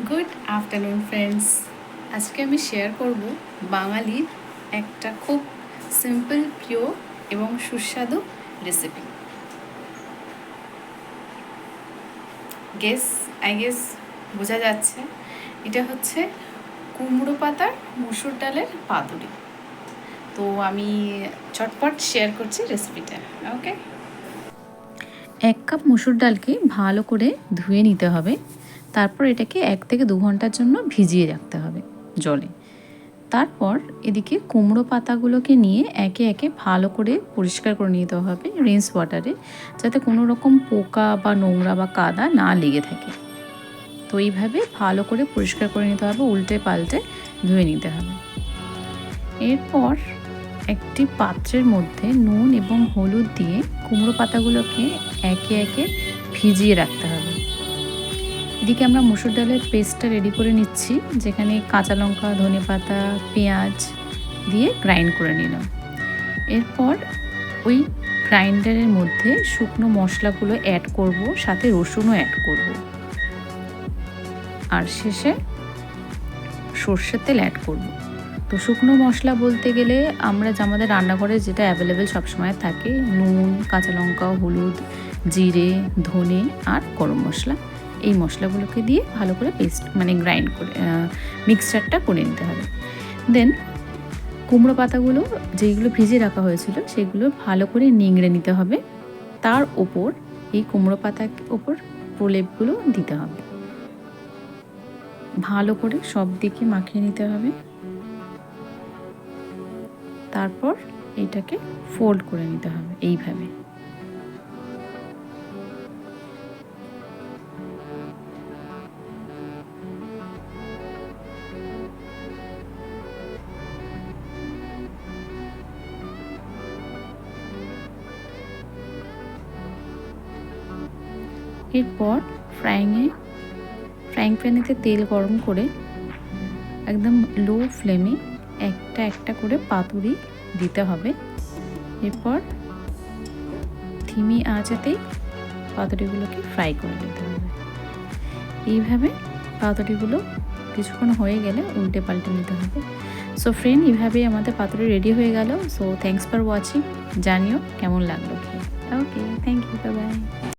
Good afternoon friends. আজকে আমি share করব বাঙালির একটা খুব সিম্পল, প্রিয় এবং সুস্বাদু রেসিপি। আই গেস বোঝা যাচ্ছে এটা হচ্ছে কুমড়ো পাতার মুসুর ডালের পাতুরি। তো আমি চটপট শেয়ার করছি রেসিপিটা। ওকে, 1 কাপ মুসুর ডালকে ভালো করে ধুয়ে নিতে হবে। তারপর এটাকে 1 থেকে 2 ঘন্টার জন্য ভিজিয়ে রাখতে হবে জলে। তারপর এদিকে কুমড়ো পাতাগুলোকে নিয়ে একে একে ভালো করে পরিষ্কার করে নিতে হবে রিন্স ওয়াটারে, যাতে কোনো রকম পোকা বা নোংরা বা কাদা না লেগে থাকে। তো এইভাবে ভালো করে পরিষ্কার করে নিতে হবে, উল্টে পাল্টে ধুয়ে নিতে হবে। এরপর একটি পাত্রের মধ্যে নুন এবং হলুদ দিয়ে কুমড়ো পাতাগুলোকে একে একে ভিজিয়ে রাখতে হবে। এদিকে আমরা মুসুর ডালের পেস্টটা রেডি করে নিচ্ছি, যেখানে কাঁচা লঙ্কা, ধনেপাতা, পেঁয়াজ দিয়ে গ্রাইন্ড করে নিলাম। এরপর ওই গ্রাইন্ডারের মধ্যে শুকনো মশলাগুলো অ্যাড করব, সাথে রসুনও অ্যাড করব, আর শেষে সর্ষের তেল অ্যাড করব। তো শুকনো মশলা বলতে গেলে আমরা আমাদের রান্নাঘরে যেটা অ্যাভেলেবেল সবসময় থাকে, নুন, কাঁচা লঙ্কা, হলুদ, জিরে, ধনে আর গরম মশলা। এই মশলাগুলোকে দিয়ে ভালো করে পেস্ট গ্রাইন্ড করে মিক্সচারটা করে নিতে হবে। দেন কুমড়ো পাতাগুলো যেইগুলো ভিজিয়ে রাখা হয়েছিল সেগুলো ভালো করে নিংড়ে নিতে হবে। তার ওপর এই কুমড়ো পাতার ওপর প্রলেপগুলো দিতে হবে। ভালো করে সব দিকে মাখিয়ে নিতে হবে। তারপর এটাকে ফোল্ড করে নিতে হবে এইভাবে। এরপর ফ্রাইং প্যানেতে তেল গরম করে একদম লো ফ্লেমে একটা একটা করে পাতুরি দিতে হবে। এরপর ধিমি আঁচেতেই পাতুরিগুলোকে ফ্রাই করে নিতে হবে। এইভাবে পাতুরিগুলো কিছুক্ষণ হয়ে গেলে উল্টে পাল্টে নিতে হবে। সো ফ্রেন্ড, এইভাবেই আমাদের পাতুরি রেডি হয়ে গেল। So thanks for watching. জানিও কেমন লাগলো খেয়ে। ওকে, থ্যাংক ইউ, বাই বাই।